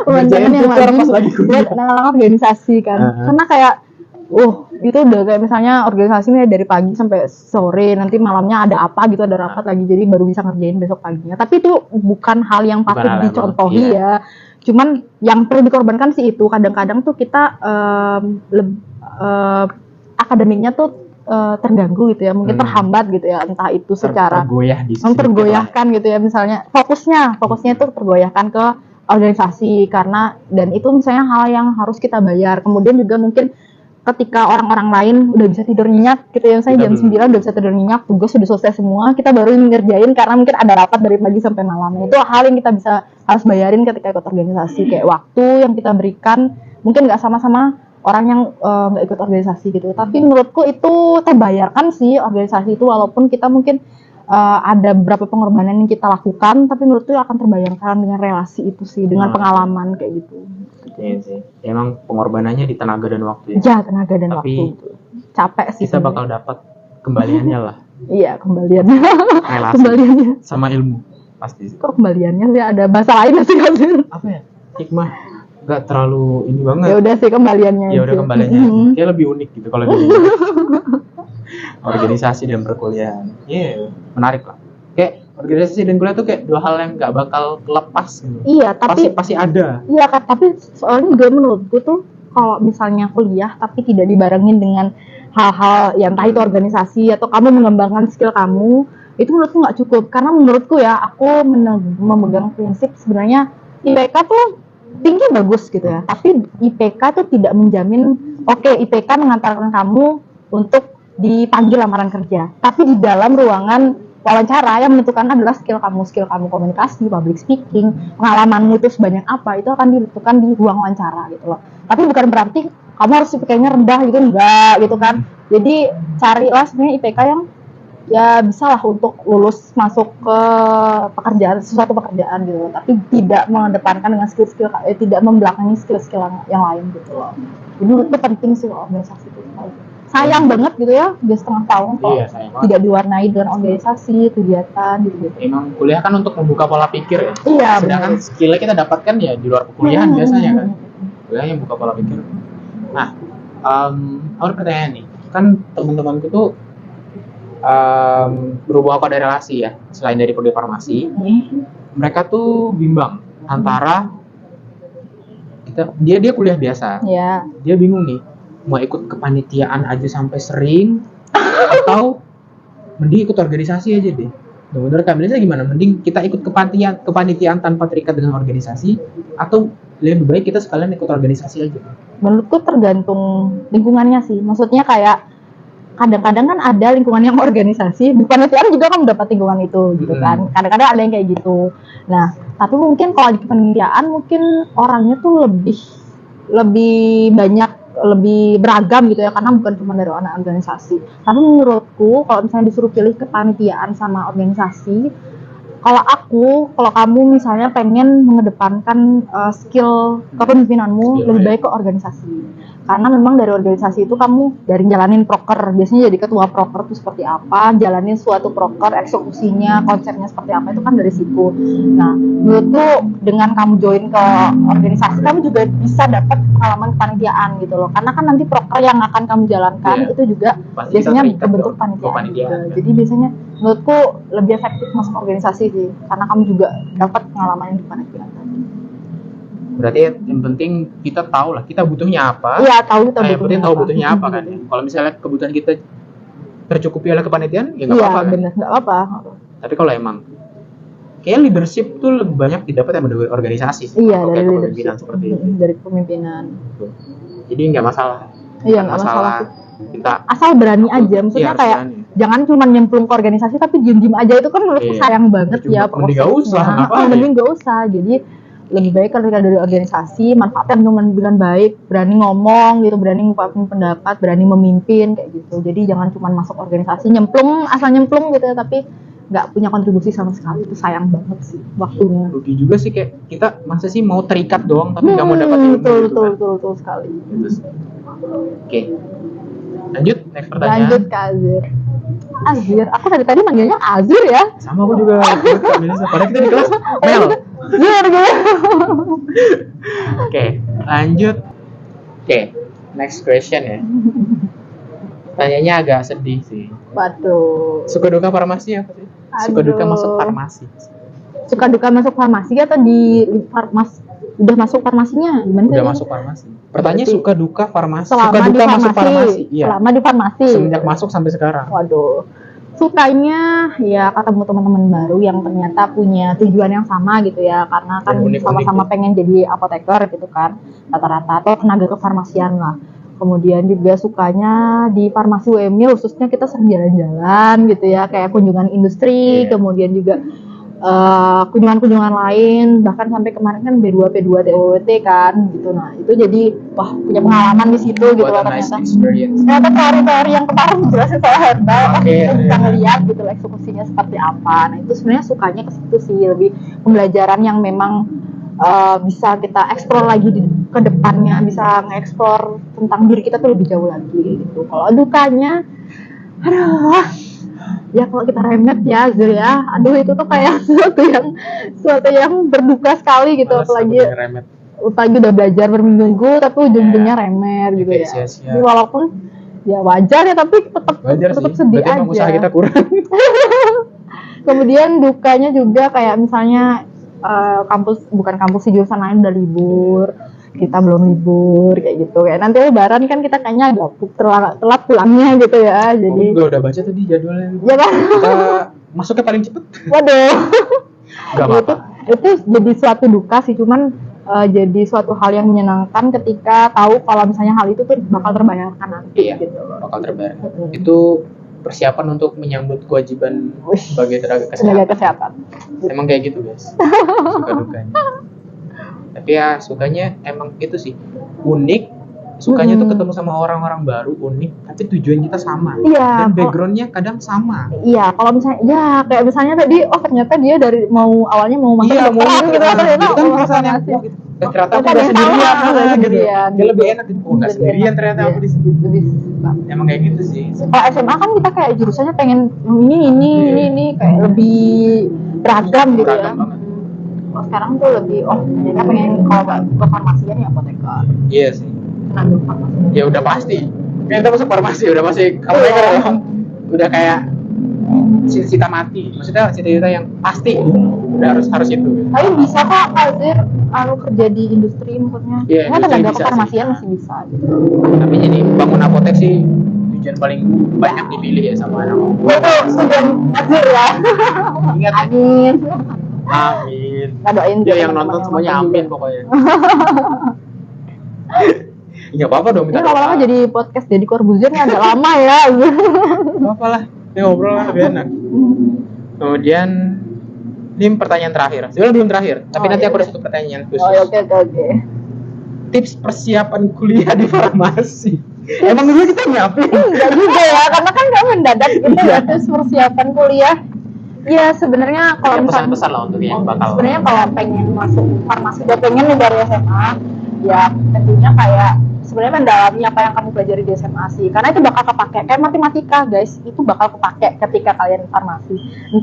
Pemandangan yang lazim buat anak-anak organisasi kan. Karena kayak, itu udah kayak misalnya organisasi ini dari pagi sampai sore, nanti malamnya ada apa gitu, ada rapat lagi, jadi baru bisa ngerjain besok paginya. Tapi itu bukan hal yang patut dicontohi ya. Cuman yang perlu dikorbankan sih itu, kadang-kadang tuh kita akademiknya tuh terganggu gitu ya, mungkin terhambat gitu ya, entah itu secara tergoyahkan gitu ya, misalnya fokusnya itu tergoyahkan ke organisasi, dan itu misalnya hal yang harus kita bayar. Kemudian juga mungkin ketika orang-orang lain udah bisa tidur nyenyak gitu ya, saya jam 9 udah bisa tidur nyenyak, tugas sudah selesai semua, kita baru ngerjain karena mungkin ada rapat dari pagi sampai malam. Itu hal yang kita harus bayarin ketika ikut organisasi, kayak waktu yang kita berikan mungkin nggak sama-sama orang yang nggak ikut organisasi gitu. Tapi menurutku itu terbayarkan sih organisasi itu, walaupun kita mungkin ada beberapa pengorbanan yang kita lakukan, tapi menurutku akan terbayarkan dengan relasi itu sih, dengan pengalaman kayak gitu. Iya sih. Emang pengorbanannya di tenaga dan waktu ya. Ya, tenaga dan Tapi waktu. Capek sih. Kita bakal dapat kembaliannya lah. Iya, kembaliannya. Relasi. Kembaliannya. Sama ilmu pasti. Kok kembaliannya sih ada bahasa lain sih kan? Apa ya? Hikmah. Gak terlalu ini banget. Ya udah sih kembaliannya. Ya udah kembaliannya. Kayak lebih unik gitu kalau di organisasi dan perkuliahan. Iya, menarik lah. Kayak organisasi dan kuliah tuh kayak dua hal yang nggak bakal lepas gitu. Iya, tapi pasti ada. Iya kan, tapi soalnya juga menurutku tuh kalau misalnya kuliah tapi tidak dibarengin dengan hal-hal yang entah itu organisasi atau kamu mengembangkan skill kamu, itu menurutku nggak cukup. Karena menurutku ya, aku memegang prinsip sebenarnya IPK tuh tinggi bagus gitu ya, tapi IPK tuh tidak menjamin IPK mengantarkan kamu untuk dipanggil lamaran kerja, tapi di dalam ruangan wawancara yang menentukan adalah skill kamu komunikasi, public speaking, pengalamanmu itu sebanyak apa, itu akan ditentukan di ruang wawancara gitu loh. Tapi bukan berarti kamu harus IPK-nya rendah gitu, enggak gitu kan. Jadi carilah sebenarnya IPK yang ya bisa lah untuk lulus masuk ke suatu pekerjaan gitu loh. Tapi tidak mengedepankan dengan skill-skill, tidak membelakangi skill-skill yang lain gitu loh. Jadi itu penting sih organisasi itu. Sayang banget gitu ya, udah setengah tahun kok tidak diwarnai dengan organisasi, kegiatan gitu. Emang kuliah kan untuk membuka pola pikir ya. Iya. Sedangkan skillnya kita dapatkan ya di luar perkuliahan biasanya kan. Kuliahnya buka pola pikir. Nah, ada pertanyaan nih. Kan teman-temanku tuh berhubung aku ada relasi ya, selain dari prodi farmasi, mereka tuh bimbang antara dia kuliah biasa. Iya. Dia bingung nih, mau ikut kepanitiaan aja sampai sering atau mending ikut organisasi aja deh. Nah, menurut kalian gimana? Mending kita ikut kepanitiaan tanpa terikat dengan organisasi atau lebih baik kita sekalian ikut organisasi aja? Menurutku tergantung lingkungannya sih. Maksudnya kayak kadang-kadang kan ada lingkungan yang organisasi, di kepanitiaan juga kan mendapat lingkungan itu gitu kan. Kadang-kadang ada yang kayak gitu. Nah, tapi mungkin kalau di kepanitiaan mungkin orangnya tuh lebih banyak, lebih beragam gitu ya, karena bukan cuma dari anak organisasi. Tapi menurutku kalau misalnya disuruh pilih kepanitiaan sama organisasi, kalau kamu misalnya pengen mengedepankan skill kepemimpinanmu, lebih baik ke organisasi. Karena memang dari organisasi itu kamu dari jalanin proker, biasanya jadi ketua proker itu seperti apa, jalanin suatu proker, eksekusinya, konsepnya seperti apa, itu kan dari situ. Nah, menurutku dengan kamu join ke organisasi, kamu juga bisa dapat pengalaman kepanitiaan gitu loh. Karena kan nanti proker yang akan kamu jalankan itu juga biasanya berbentuk panitiaan. Jadi biasanya menurutku lebih efektif masuk organisasi sih, karena kamu juga dapat pengalaman yang di panitiaan. Berarti yang penting kita tahu lah kita butuhnya apa. Iya, tahu kita yang penting tahu butuhnya apa kan. Kalau misalnya kebutuhan kita tercukupi oleh kepanitiaan, ya nggak apa-apa kan. Iya, nggak apa. Tapi kalau emang kayak leadership tuh lebih banyak didapat dari organisasi sih. Iya, dari kepemimpinan seperti itu. Dari kepemimpinan. Jadi nggak masalah. Iya, nggak masalah. Kita asal berani aja, maksudnya kayak jangan cuma nyemplung ke organisasi tapi diem-diem aja, itu kan menurutku sayang banget ya prosesnya. Mending nggak usah. Jadi lebih baik kalau dari organisasi, manfaatkan dengan baik, berani ngomong gitu, berani ngungkapin pendapat, berani memimpin kayak gitu. Jadi jangan cuma masuk organisasi asal nyemplung gitu ya, tapi nggak punya kontribusi sama sekali. Itu sayang banget sih waktunya. Rugi juga sih, kayak kita masa sih mau terikat doang tapi nggak mau dapat ilmu. Betul sekali. Oke. Lanjut, next pertanyaan. Lanjut ke Azir. Aku tadi manggilnya Azir ya. Sama aku juga. Padahal kita di kelas Mel. Oke, lanjut. Oke, next question ya. Tanyanya agak sedih sih. Waduh. Suka duka farmasi apa sih? Suka duka masuk farmasi. Suka duka masuk farmasi atau di udah masuk farmasinya? Gimana udah masuk farmasi. Pertanyaan suka duka farmasi. Suka duka masuk farmasi. Iya. Selama di farmasi. Semenjak masuk sampai sekarang. Waduh. Sukanya ya ketemu teman-teman baru yang ternyata punya tujuan yang sama gitu ya, karena kan sama-sama pengen jadi apoteker gitu kan, rata-rata, atau tenaga kefarmasian lah. Kemudian juga sukanya di farmasi UMY khususnya kita sering jalan-jalan gitu ya, kayak kunjungan industri, kemudian juga kunjungan-kunjungan lain, bahkan sampai kemarin kan B2 P2 TWT kan gitu. Nah itu jadi wah punya pengalaman di situ gitu loh ternyata. Ternyata teori-teori yang kemarin jelasin soal herbal, kita bisa ngeliat gitu loh eksekusinya seperti apa. Nah itu sebenarnya sukanya ke situ sih, lebih pembelajaran yang memang bisa kita eksplor lagi ke depannya, bisa nge-eksplor tentang diri kita tuh lebih jauh lagi gitu. Kalau dukanya, aduh, ya kalau kita remet ya Zul ya, aduh itu tuh kayak sesuatu yang berduka sekali gitu. Apalagi udah belajar berminggu tapi ujung-ujungnya remet gitu ya. Jadi walaupun ya wajar ya, tapi tetap sedih aja. Emang usaha kita kurang. Kemudian dukanya juga kayak misalnya bukan kampus di jurusan lain udah libur, kita belum libur kayak gitu. Kayak nanti lebaran kan kita kayaknya agak telat pulangnya gitu ya. Jadi udah baca tadi jadwalnya. Ya kan? Kita masuknya paling cepet. Waduh. Gak apa-apa. Itu jadi suatu duka sih, cuman jadi suatu hal yang menyenangkan ketika tahu kalau misalnya hal itu tuh bakal terbayarkan nanti. Iya, gitu. bakal terbayarkan. Itu persiapan untuk menyambut kewajiban sebagai tenaga kesehatan. Emang kayak gitu guys, suka dukanya. Tapi ya sukanya emang itu sih unik, sukanya tuh ketemu sama orang-orang baru unik, tapi tujuan kita sama. Iya. Dan backgroundnya kadang sama. Iya, kalau misalnya ya kayak misalnya tadi, ternyata dia dari awalnya mau masuk kedokteran gitu, ternyata itu kan perasaan yang ternyata aku nggak sendirian, gitu. Dia lebih enak gitu, nggak sendirian ternyata aku di sini. Emang kayak gitu sih. Kalau SMA kan kita kayak jurusannya pengen ini kayak lebih beragam gitu ya. Kalau sekarang tuh lebih kita pengen kalau ke farmasian ya apoteker. Iya sih. Tenaga farmasi. Ya udah pasti. Kita masuk farmasi udah pasti. Apoteker udah kayak cita mati. Maksudnya cita-cita yang pasti udah harus itu. Tapi bisa kok Azir kerja di industri maksudnya. Iya, tenaga kefarmasian masih bisa gitu. Tapi jadi bangun apotek sih tujuan paling banyak dipilih ya sama anak. Itu tujuan Azir ya. Ingat. Amin. Amin. Kita doain ya yang nonton semuanya amin pokoknya. Enggak apa-apa dong minta doa. Lama-lama jadi podcast jadi Corbuzier nih agak lama ya. Apa lah. Ini ngobrol kan lebih enak. Kemudian ini pertanyaan terakhir. Sebenarnya belum terakhir, tapi nanti aku ada satu pertanyaan khusus. Oke. Tips persiapan kuliah di farmasi. Emang dulu kita nyiapin? Enggak juga ya, karena kan nggak mendadak gitu ya tips persiapan kuliah. Ya sebenarnya kalau misalnya pesan-pesan lah untuk yang bakal. Sebenarnya kalau pengen masuk farmasi, udah pengen nih dari SMA, ya tentunya kayak sebenarnya mendalami apa yang kamu pelajari di SMA sih, karena itu bakal kepake. Kayak matematika guys, itu bakal kepake ketika kalian di farmasi.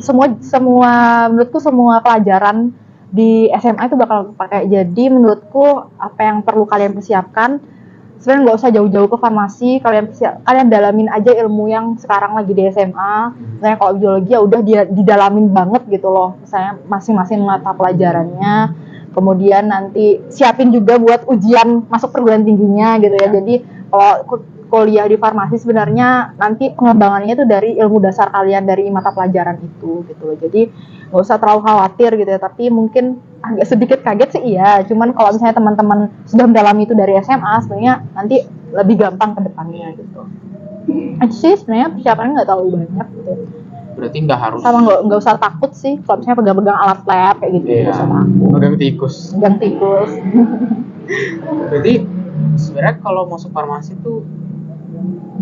Semua menurutku semua pelajaran di SMA itu bakal kepake. Jadi menurutku apa yang perlu kalian persiapkan, sebenarnya nggak usah jauh-jauh ke farmasi, kalian dalamin aja ilmu yang sekarang lagi di SMA. Misalnya kalau biologi ya udah didalamin banget gitu loh, misalnya masing-masing mata pelajarannya. Kemudian nanti siapin juga buat ujian masuk perguruan tingginya gitu ya. Jadi kalau kuliah di farmasi sebenarnya nanti pengembangannya itu dari ilmu dasar kalian dari mata pelajaran itu gitu loh. Jadi nggak usah terlalu khawatir gitu ya. Tapi mungkin agak sedikit kaget sih iya. Cuman kalau misalnya teman-teman sudah mendalami itu dari SMA, sebenarnya nanti lebih gampang ke depannya gitu. Aja sih sebenarnya persiapannya nggak terlalu banyak gitu. Berarti nggak harus. Sama nggak usah takut sih. Kalau misalnya pegang-pegang alat lab kayak gitu, nggak usah takut. Pegang tikus. Berarti sebenarnya kalau masuk farmasi tuh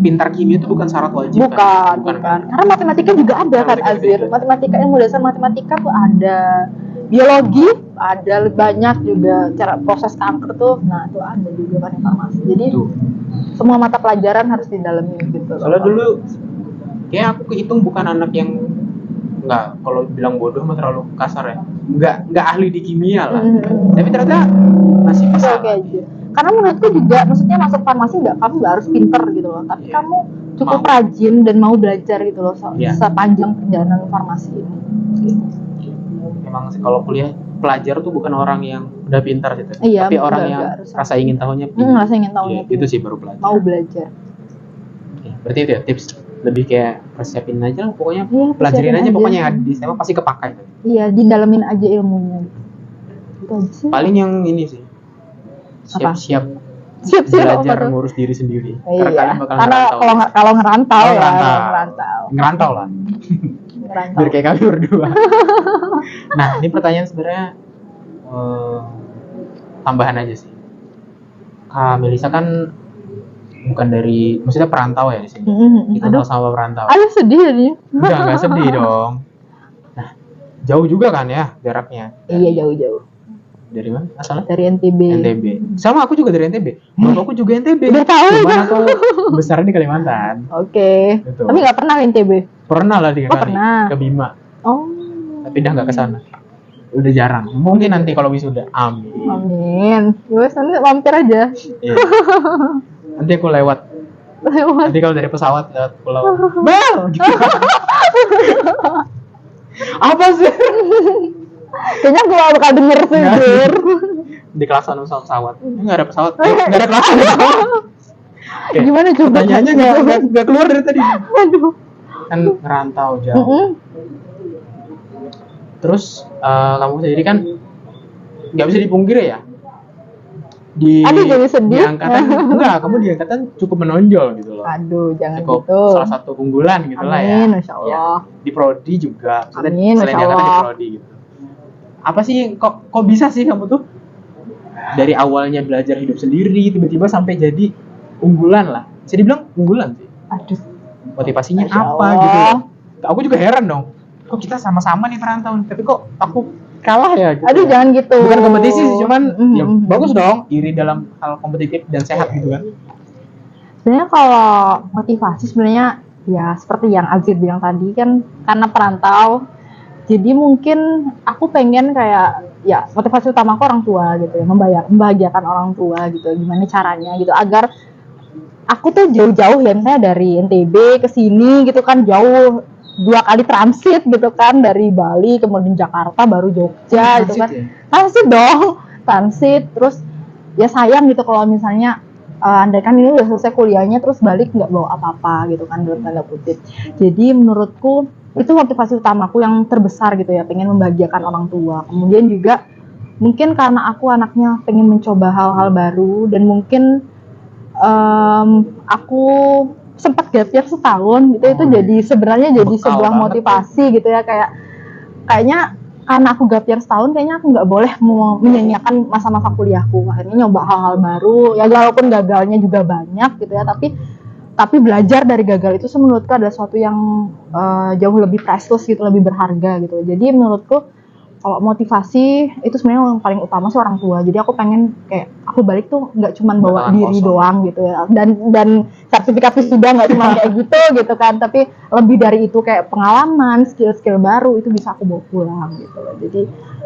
pintar kimia itu bukan syarat wajib. Bukan. Karena matematika juga ada kan Azir. Matematika, ilmu dasar matematika tuh ada. Biologi ada banyak juga, cara proses kanker tuh. Nah, itu ada juga kan farmasi. Jadi semua mata pelajaran harus didalami gitu. Soalnya dulu kayak aku kehitung bukan anak yang kalau bilang bodoh mah terlalu kasar ya. Enggak ahli di kimia lah. Tapi ternyata masih bisa. Aja. Karena menurutku juga, maksudnya masuk farmasi kamu nggak harus pinter gitu loh, tapi kamu cukup rajin dan mau belajar gitu loh sepanjang perjalanan farmasi ini. Memang sih kalau kuliah pelajar tuh bukan orang yang udah pintar gitu, tapi orang yang rasa ingin tahunya. Rasa ingin tahunya. Itu sih baru belajar. Mau belajar. Berarti itu ya tips lebih kayak persiapin aja lah pokoknya, pelajarin aja pokoknya yang di SMA pasti kepakai. Iya, didalamin aja ilmunya. Itu aja sih. Paling yang ini sih. Siap-siap Siap-siap belajar apa tuh? ngurus diri sendiri. Iya. Karena kalian bakal Karena ngerantau. kalau ngerantau Oh, ya, ngerantau. ngerantau. Ngerantau lah. Ngerantau. Biar kayak kami berdua. Nah, ini pertanyaan sebenarnya tambahan aja sih. Kak Melisa kan bukan dari, maksudnya perantau ya di sini. Kita Aduh, sama-sama perantau. aduh sedih jadinya. Enggak sedih dong. Nah, jauh juga kan ya jaraknya. Iya, jauh-jauh. Dari mana asalnya? Dari NTB. NTB. Sama aku juga dari NTB. Bapakku juga NTB. Udah tahu Cuman ya? aku besar di Kalimantan. Oke. Gitu. Tapi nggak pernah ke NTB. Pernah lah 3 Oh, kali pernah. ke Bima. Oh. Tapi udah nggak ke sana. Udah jarang. Mungkin nanti kalau wisuda. Amin. Amin. Wes nanti mampir aja. Iya. Nanti aku lewat. Lewat. Nanti kalau dari pesawat lewat pulau Bel gitu. Apa sih? Kayaknya gua bakal denger sih, Nggak. Jur. Di klakson pesawat. Nggak ada pesawat. Nggak ada klakson pesawat. Oke. Gimana coba? Pertanyaannya nggak keluar dari tadi. Aduh. Kan ngerantau jauh. Terus kamu sendiri kan nggak bisa dipungkiri ya. Aduh, jadi sedih. Di angkatan enggak, kamu di angkatan cukup menonjol gitu loh. Aduh, jangan Cukup gitu. salah satu unggulan gitu lah ya. Amin, Masya Allah. Ya, di prodi juga. Maksudnya Amin, selain di Masya angkatan di Allah. prodi gitu. Apa sih kok bisa sih kamu tuh dari awalnya belajar hidup sendiri tiba-tiba sampai jadi unggulan lah. Bisa dibilang unggulan sih. Aduh. Motivasinya Masya apa Allah. gitu loh. Aku juga heran dong. Kok kita sama-sama nih perantau, tapi kok aku kalah ya gitu. Aduh, jangan gitu. Bukan kompetisi sih, cuman ya Mhm. bagus dong, iri dalam hal kompetitif dan sehat gitu kan. Sebenarnya kalau motivasi sebenarnya ya seperti yang Azir bilang tadi kan karena perantau. Jadi mungkin aku pengen kayak ya motivasi utama aku orang tua gitu ya, membahagiakan orang tua gitu. Gimana caranya gitu agar aku tuh jauh-jauh ya misalnya dari NTB ke sini gitu kan jauh 2 kali transit gitu kan dari Bali kemudian Jakarta baru Jogja gitu kan. Transit dong, transit terus ya sayang gitu kalau misalnya andai kan ini udah selesai kuliahnya terus balik nggak bawa apa-apa gitu kan dalam tanda kutip. Jadi menurutku itu motivasi utamaku yang terbesar gitu ya, pengen membahagiakan orang tua. Kemudian juga mungkin karena aku anaknya pengen mencoba hal-hal baru dan mungkin aku sempat gap year setahun gitu, itu jadi sebenarnya jadi Bekal sebuah banget motivasi gitu ya, kayaknya karena aku gap year setahun kayaknya aku nggak boleh menyanyiakan masa-masa kuliahku, akhirnya nyoba hal-hal baru ya walaupun gagalnya juga banyak gitu ya, tapi belajar dari gagal itu menurutku adalah sesuatu yang jauh lebih priceless gitu, lebih berharga gitu. Jadi menurutku kalau motivasi itu sebenarnya yang paling utama sih orang tua. Jadi aku pengen kayak aku balik tuh nggak cuma bawa Bakalan diri kosong. doang gitu ya, dan sertifikat wisuda nggak cuma kayak gitu kan, tapi lebih dari itu kayak pengalaman, skill baru itu bisa aku bawa pulang gitu loh. Jadi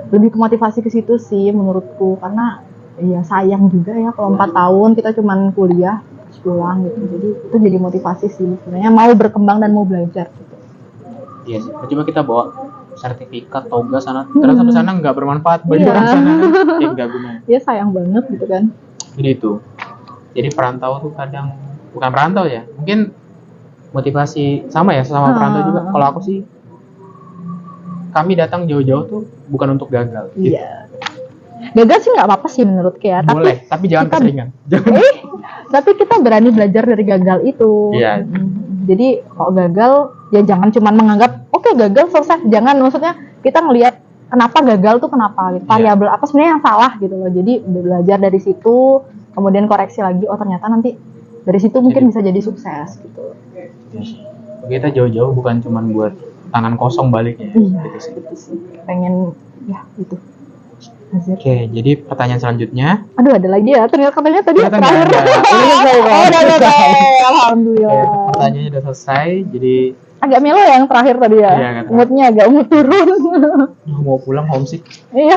lebih ke motivasi ke situ sih menurutku, karena ya sayang juga ya kalau 4 tahun kita cuma kuliah terus pulang gitu. Jadi itu jadi motivasi sih sebenarnya, mau berkembang dan mau belajar gitu. Iya sih. Cuma kita bawa sertifikat toga sana, terus sampai sana nggak bermanfaat bagi Iya. orang sana, ya nggak guna. Ya sayang banget gitu kan. Jadi itu. Jadi perantau tuh kadang bukan perantau ya, mungkin motivasi sama ya, sama perantau juga. Kalau aku sih, kami datang jauh-jauh tuh bukan untuk gagal. Gitu. Iya. Gagal sih nggak apa-apa sih menurutku ya. Boleh, tapi jangan kita- keseringan. Jangan. Tapi kita berani belajar dari gagal itu. Iya. Jadi kalau gagal ya jangan cuma menganggap oke, gagal selesai. Jangan, maksudnya kita ngelihat kenapa gagal tuh kenapa gitu. Variabel apa sebenarnya yang salah gitu loh. Jadi belajar dari situ, kemudian koreksi lagi. Oh ternyata nanti dari situ mungkin bisa jadi sukses gitu. Kita jauh-jauh bukan cuma buat tangan kosong baliknya. Iya, Gitu sih. gitu sih. Pengen ya gitu. Azir. Oke, jadi pertanyaan selanjutnya. Aduh, ada lagi ya. Ternyata katanya tadi Ternyata terakhir. nggak ada. Udah selesai, Bang. Oh, udah selesai. Oke, Alhamdulillah. pertanyaannya udah selesai. Jadi Agak melo yang terakhir tadi ya. Iya, agak Moodnya agak mood turun. mau pulang homesick. Iya,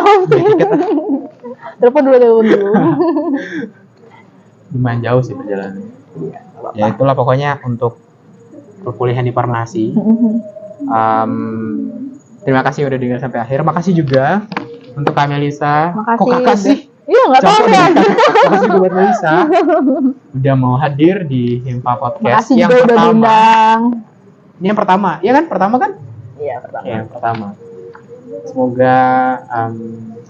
telepon dulu. Lumayan jauh sih perjalanannya. Iya, Ya itulah pokoknya untuk perkuliahan di Farmasi. Terima kasih udah dengar sampai akhir. Makasih juga untuk Kak Melisa. Makasih. Kok kakak sih? Iya, nggak tahu Campur ya. deh. Makasih buat Melisa udah mau hadir di Himpa Podcast Makasih yang juga udah pertama. diundang. Ini yang pertama, ya kan? Pertama kan? Iya, pertama. Ya, yang pertama. Semoga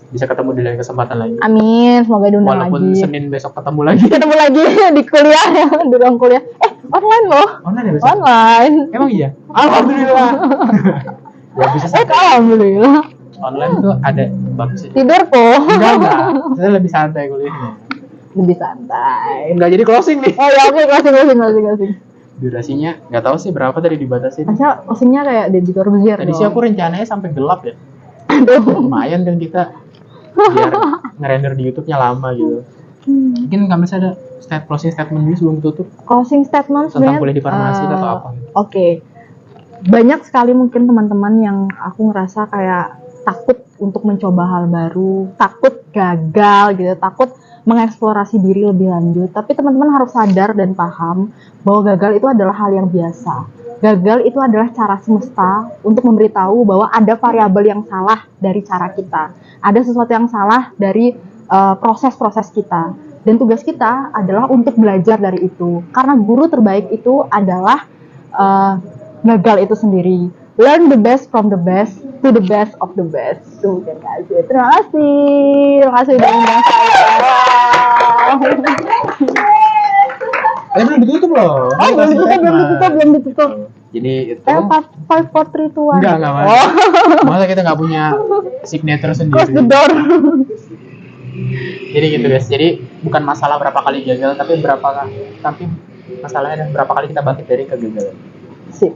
bisa ketemu di lain kesempatan lagi. Amin, semoga diundang Walaupun lagi. Senin besok ketemu lagi. Ketemu lagi di kuliah ya, di ruang kuliah. Online loh. Online ya besok? Online. Emang iya? Alhamdulillah. Ya bisa santai. Alhamdulillah. Online tuh ada bagusnya. Tidur kok. Enggak. Saya lebih santai kuliahnya. Lebih santai. Enggak jadi closing nih. Oh ya oke, closing. Durasinya nggak tahu sih berapa tadi dibatasi. Masa closingnya kayak Deddy Corbuzier. Tadi sih aku rencananya sampai gelap ya. Aduh. Lumayan kan kita biar ngerender di YouTube-nya lama gitu. Mungkin kami ada closing statement dulu sebelum tutup Closing statement tentang sebenarnya kuliah di farmasi atau apa gitu. Oke. Banyak sekali mungkin teman-teman yang aku ngerasa kayak takut untuk mencoba hal baru, takut gagal gitu, takut mengeksplorasi diri lebih lanjut. Tapi teman-teman harus sadar dan paham bahwa gagal itu adalah hal yang biasa. Gagal itu adalah cara semesta untuk memberitahu bahwa ada variabel yang salah dari cara kita. Ada sesuatu yang salah dari proses-proses kita. Dan tugas kita adalah untuk belajar dari itu. Karena guru terbaik itu adalah gagal itu sendiri. Learn the best from the best to the best of the best. Tuh, terima kasih. Terima kasih udah undang saya. Belum ditutup loh. Oh, belum ditutup. Jadi itu 5, 4, 3, 2, 1. enggak masa kita nggak punya signature Close the sendiri. door. Jadi gitu guys. Jadi bukan masalah berapa kali gagal, tapi masalahnya adalah berapa kali kita bangkit dari kegagalan. Sip.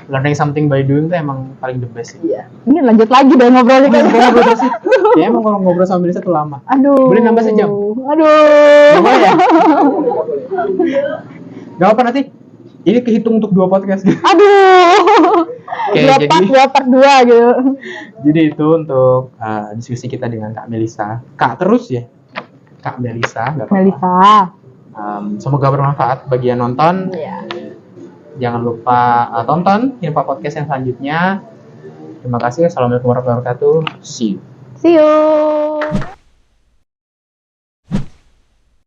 Learning something by doing itu emang paling the best sih. Iya. Ini lanjut lagi deh ngobrolnya kan. Ngobrol terus sih. Ya emang kalau ngobrol sama Melisa tuh lama. Aduh. Boleh nambah sejam? Aduh. Boleh ya? Gak apa nanti. Ini kehitung untuk 2 podcast gitu. Aduh. Oke, dua part 2 gitu. Jadi itu untuk diskusi kita dengan Kak Melisa. Kak terus ya. Kak Melisa, nggak apa-apa. Melisa. Semoga bermanfaat bagi yang nonton. Iya. Jangan lupa tonton Hilpa Podcast yang selanjutnya. Terima kasih. Assalamualaikum warahmatullahi wabarakatuh. See you. See you.